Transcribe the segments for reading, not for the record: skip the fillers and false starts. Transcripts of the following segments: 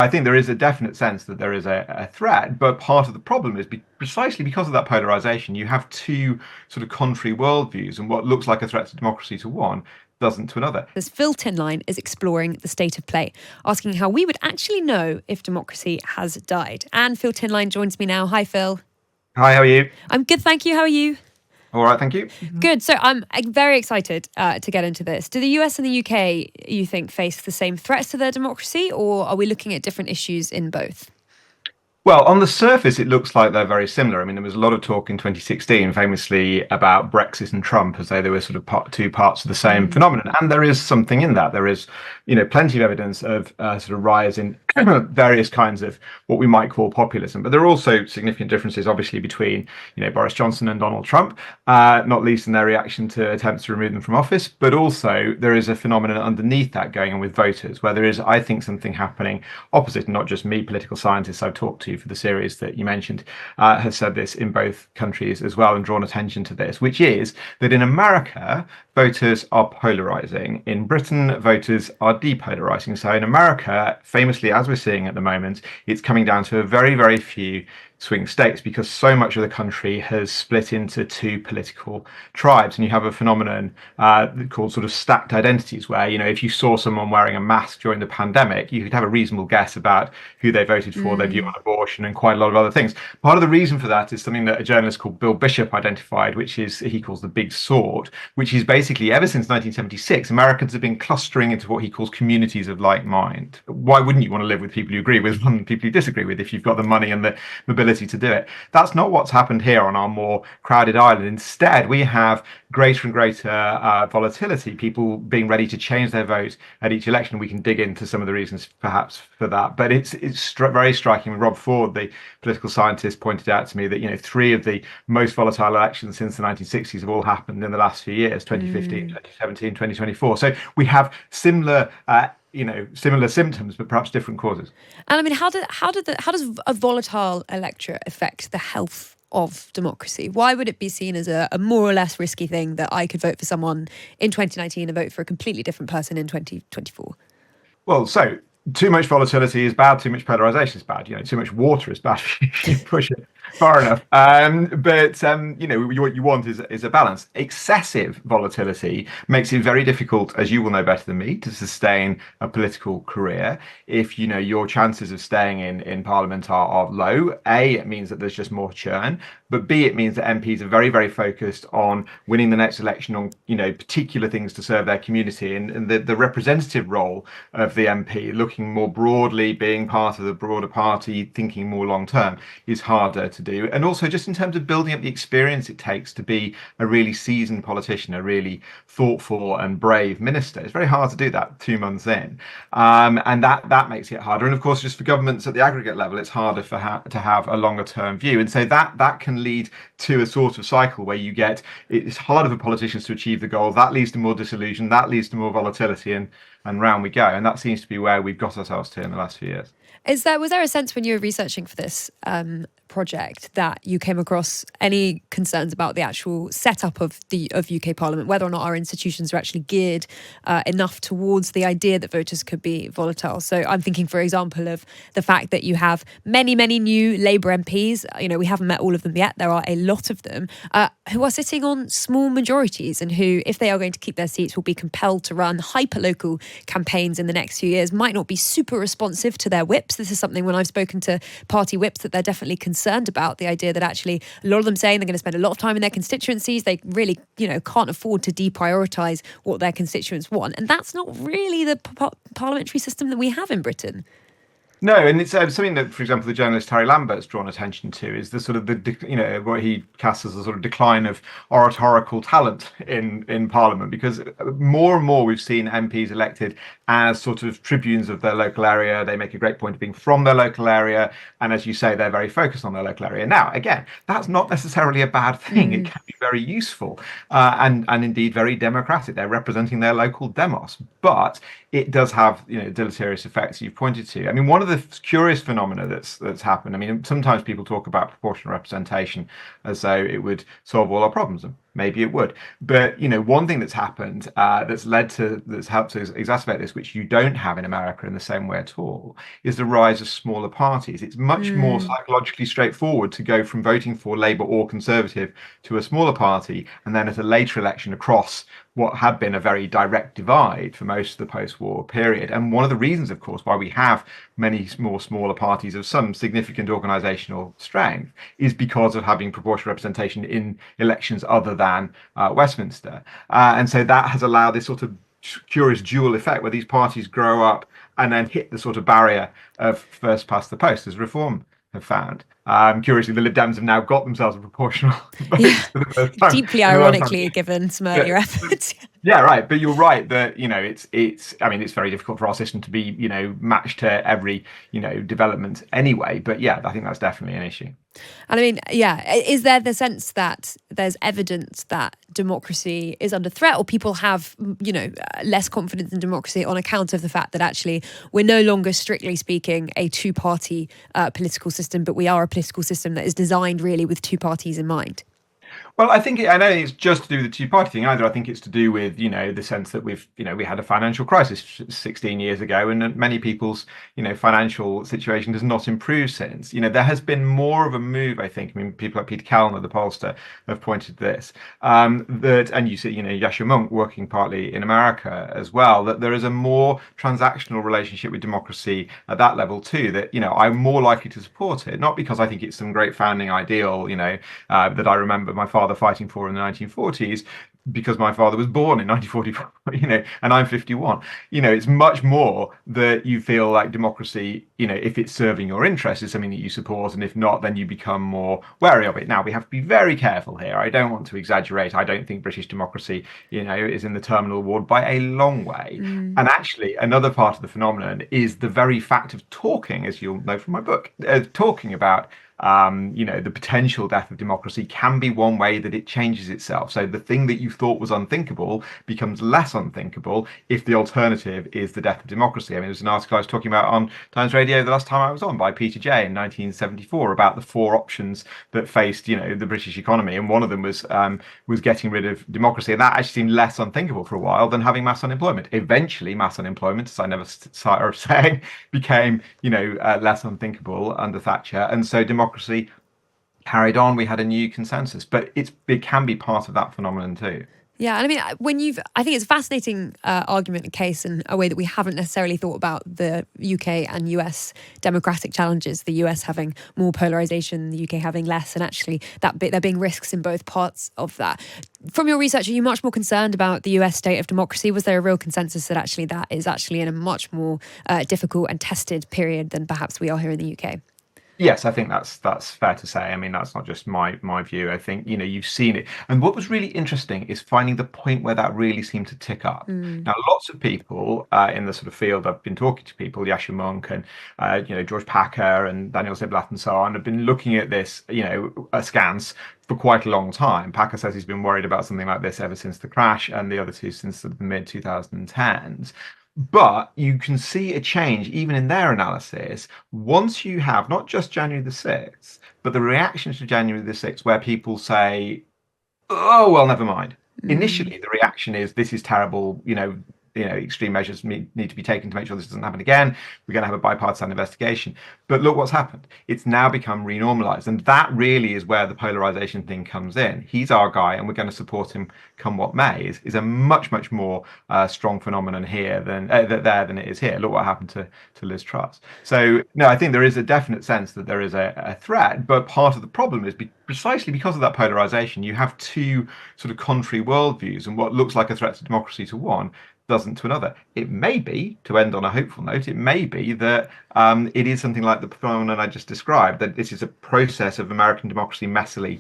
I think there is a definite sense that there is a threat, but part of the problem is precisely because of that polarization. You have two sort of contrary worldviews, and what looks like a threat to democracy to one doesn't to another. As Phil Tinline is exploring the state of play, asking how we would actually know if democracy has died. And Phil Tinline joins me now. Hi, Phil. Hi, how are you? I'm good, thank you. How are you? All right, thank you. Good. So I'm very excited to get into this. Do the US and the UK, you think, face the same threats to their democracy, or are we looking at different issues in both? Well, on the surface, it looks like they're very similar. I mean, there was a lot of talk in 2016, famously, about Brexit and Trump, as though they were sort of two parts of the same phenomenon. And there is something in that. There is, plenty of evidence of sort of rise in various kinds of what we might call populism. But there are also significant differences, obviously, between, Boris Johnson and Donald Trump, not least in their reaction to attempts to remove them from office. But also, there is a phenomenon underneath that going on with voters, where there is, I think, something happening opposite, and not just me, political scientists I've talked to for the series that you mentioned, have said this in both countries as well and drawn attention to this, which is that in America, voters are polarizing. In Britain, voters are depolarizing. So in America, famously, as we're seeing at the moment, it's coming down to a very, very few swing states because so much of the country has split into two political tribes, and you have a phenomenon called sort of stacked identities where if you saw someone wearing a mask during the pandemic, you could have a reasonable guess about who they voted for, their view on abortion, and quite a lot of other things. Part of the reason for that is something that a journalist called Bill Bishop identified, which is he calls the big sword, which is basically ever since 1976 Americans have been clustering into what he calls communities of like mind. Why wouldn't you want to live with people you agree with and people you disagree with if you've got the money and the mobility to do it? That's not what's happened here on our more crowded island. Instead, we have greater and greater volatility, people being ready to change their vote at each election. We can dig into some of the reasons perhaps for that, but it's very striking. Rob Ford, the political scientist, pointed out to me that three of the most volatile elections since the 1960s have all happened in the last few years: 2015, 2017, 2024. So we have similar similar symptoms, but perhaps different causes. And I mean, how does a volatile electorate affect the health of democracy? Why would it be seen as a more or less risky thing that I could vote for someone in 2019 and vote for a completely different person in 2024? Well, so too much volatility is bad, too much polarization is bad. Too much water is bad if you push it far enough. But what you want is a balance. Excessive volatility makes it very difficult, as you will know better than me, to sustain a political career. If your chances of staying in Parliament are low, A, it means that there's just more churn, but B, it means that MPs are very, very focused on winning the next election on particular things to serve their community, and the representative role of the MP, looking more broadly, being part of the broader party, thinking more long term, is harder to do. And also just in terms of building up the experience it takes to be a really seasoned politician, a really thoughtful and brave minister, it's very hard to do that 2 months in, and that makes it harder. And of course, just for governments at the aggregate level, it's harder to have a longer term view, and so that can lead to a sort of cycle where it's harder for politicians to achieve the goal. That leads to more disillusion, that leads to more volatility, and round we go. And that seems to be where we've got ourselves to in the last few years. Was there a sense when you were researching for this project that you came across any concerns about the actual setup of UK Parliament, whether or not our institutions are actually geared enough towards the idea that voters could be volatile? So I'm thinking, for example, of the fact that you have many, many new Labour MPs. We haven't met all of them yet. There are a lot of them who are sitting on small majorities and who, if they are going to keep their seats, will be compelled to run hyper-local campaigns in the next few years, might not be super responsive to their whips. This is something when I've spoken to party whips that they're definitely concerned about, the idea that actually a lot of them saying they're going to spend a lot of time in their constituencies. They really, can't afford to deprioritise what their constituents want. And that's not really the parliamentary system that we have in Britain. No, and it's something that, for example, the journalist Harry Lambert's drawn attention to is the sort of what he casts as a sort of decline of oratorical talent in Parliament, because more and more we've seen MPs elected as sort of tribunes of their local area. They make a great point of being from their local area, and as you say, they're very focused on their local area. Now, again, that's not necessarily a bad thing. It can be very useful and indeed very democratic. They're representing their local demos, but it does have deleterious effects you've pointed to. I mean, one of the curious phenomena that's happened. I mean, sometimes people talk about proportional representation as though it would solve all our problems. And maybe it would. But one thing that's happened that's helped to exacerbate this, which you don't have in America in the same way at all, is the rise of smaller parties. It's much more Mm, psychologically straightforward to go from voting for Labour or Conservative to a smaller party, and then at a later election across what had been a very direct divide for most of the post-war period. And one of the reasons, of course, why we have many more smaller parties of some significant organizational strength is because of having proportional representation in elections other than Westminster. And so that has allowed this sort of curious dual effect where these parties grow up and then hit the sort of barrier of first past the post, as Reform have found. Curiously, the Lib Dems have now got themselves a proportional vote yeah, for the first time deeply in a long time. ironically, given some earlier But, efforts. yeah, right. But you're right that, it's I mean, it's very difficult for our system to be, matched to every, development anyway. But yeah, I think that's definitely an issue. And I mean, yeah, is there the sense that there's evidence that democracy is under threat, or people have, less confidence in democracy on account of the fact that actually we're no longer, strictly speaking, a two-party political system, but we are a political system that is designed really with two parties in mind? Well, I don't think it's just to do with the two-party thing either. I think it's to do with, the sense that we had a financial crisis 16 years ago, and many people's, financial situation has not improved since. There has been more of a move, I think. I mean, people like Peter Kellner, the pollster, have pointed to this. And you see, Yasha Monk working partly in America as well, that there is a more transactional relationship with democracy at that level too, that, I'm more likely to support it, not because I think it's some great founding ideal, that I remember my father fighting for in the 1940s, because my father was born in 1944, and I'm 51. It's much more that you feel like democracy, if it's serving your interests, is something that you support, and if not, then you become more wary of it. Now, we have to be very careful here. I don't want to exaggerate. I don't think British democracy, is in the terminal ward by a long way. Mm. And actually, another part of the phenomenon is the very fact of talking, as you'll know from my book, talking about the potential death of democracy can be one way that it changes itself. So the thing that you thought was unthinkable becomes less unthinkable if the alternative is the death of democracy. I mean, there's an article I was talking about on Times Radio the last time I was on by Peter Jay in 1974 about the four options that faced, the British economy, and one of them was getting rid of democracy, and that actually seemed less unthinkable for a while than having mass unemployment. Eventually, mass unemployment, as I never tire of saying, became, less unthinkable under Thatcher, and so democracy carried on. We had a new consensus, but it can be part of that phenomenon too. Yeah, and I mean, I think it's a fascinating argument and case, and a way that we haven't necessarily thought about the UK and US democratic challenges. The US having more polarization, the UK having less, and actually there being risks in both parts of that. From your research, are you much more concerned about the US state of democracy? Was there a real consensus that actually that is actually in a much more difficult and tested period than perhaps we are here in the UK? Yes, I think that's fair to say. I mean, that's not just my view. I think, you've seen it. And what was really interesting is finding the point where that really seemed to tick up. Mm. Now, lots of people in the sort of field, I've been talking to people, Yasha Monk and George Packer and Daniel Ziblatt and so on, have been looking at this, askance for quite a long time. Packer says he's been worried about something like this ever since the crash, and the other two since the mid 2010s. But you can see a change even in their analysis once you have not just January the 6th, but the reaction to January the 6th, where people say, oh, well, never mind. Mm. Initially, the reaction is, this is terrible, extreme measures need to be taken to make sure this doesn't happen again. We're going to have a bipartisan investigation. But look what's happened. It's now become renormalized. And that really is where the polarization thing comes in. He's our guy, and we're going to support him come what may, is a much, much more strong phenomenon here than it is here. Look what happened to Liz Truss. So, no, I think there is a definite sense that there is a threat. But part of the problem is precisely because of that polarization, you have two sort of contrary worldviews, and what looks like a threat to democracy to one doesn't to another. It may be, to end on a hopeful note, it may be that it is something like the phenomenon I just described, that this is a process of American democracy messily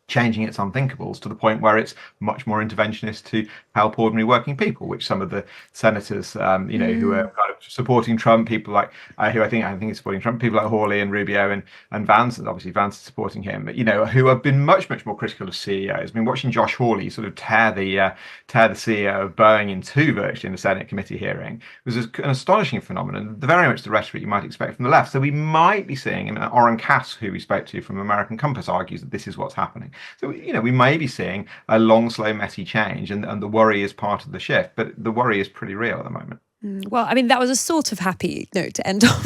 changing its unthinkables to the point where it's much more interventionist to help ordinary working people, which some of the senators, who are kind of supporting Trump, people like who I think is supporting Trump, people like Hawley and Rubio and Vance, and obviously Vance is supporting him, who have been much, much more critical of CEOs. I've been watching Josh Hawley sort of tear the CEO of Boeing in two virtually in the Senate committee hearing. It was an astonishing phenomenon, very much the rhetoric you might expect from the left. So we might be seeing, Oren Cass, who we spoke to from American Compass, argues that this is what's happening. So, we may be seeing a long, slow, messy change, and the worry is part of the shift, but the worry is pretty real at the moment. Well, I mean, that was a sort of happy note to end on.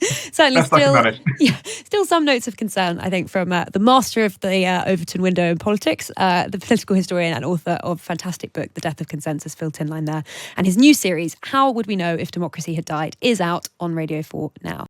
Certainly, Best I can still, manage. yeah, still some notes of concern, I think, from the master of the Overton window in politics, the political historian and author of a fantastic book, The Death of Consensus, Phil Tinline there. And his new series, How Would We Know If Democracy Had Died, is out on Radio 4 now.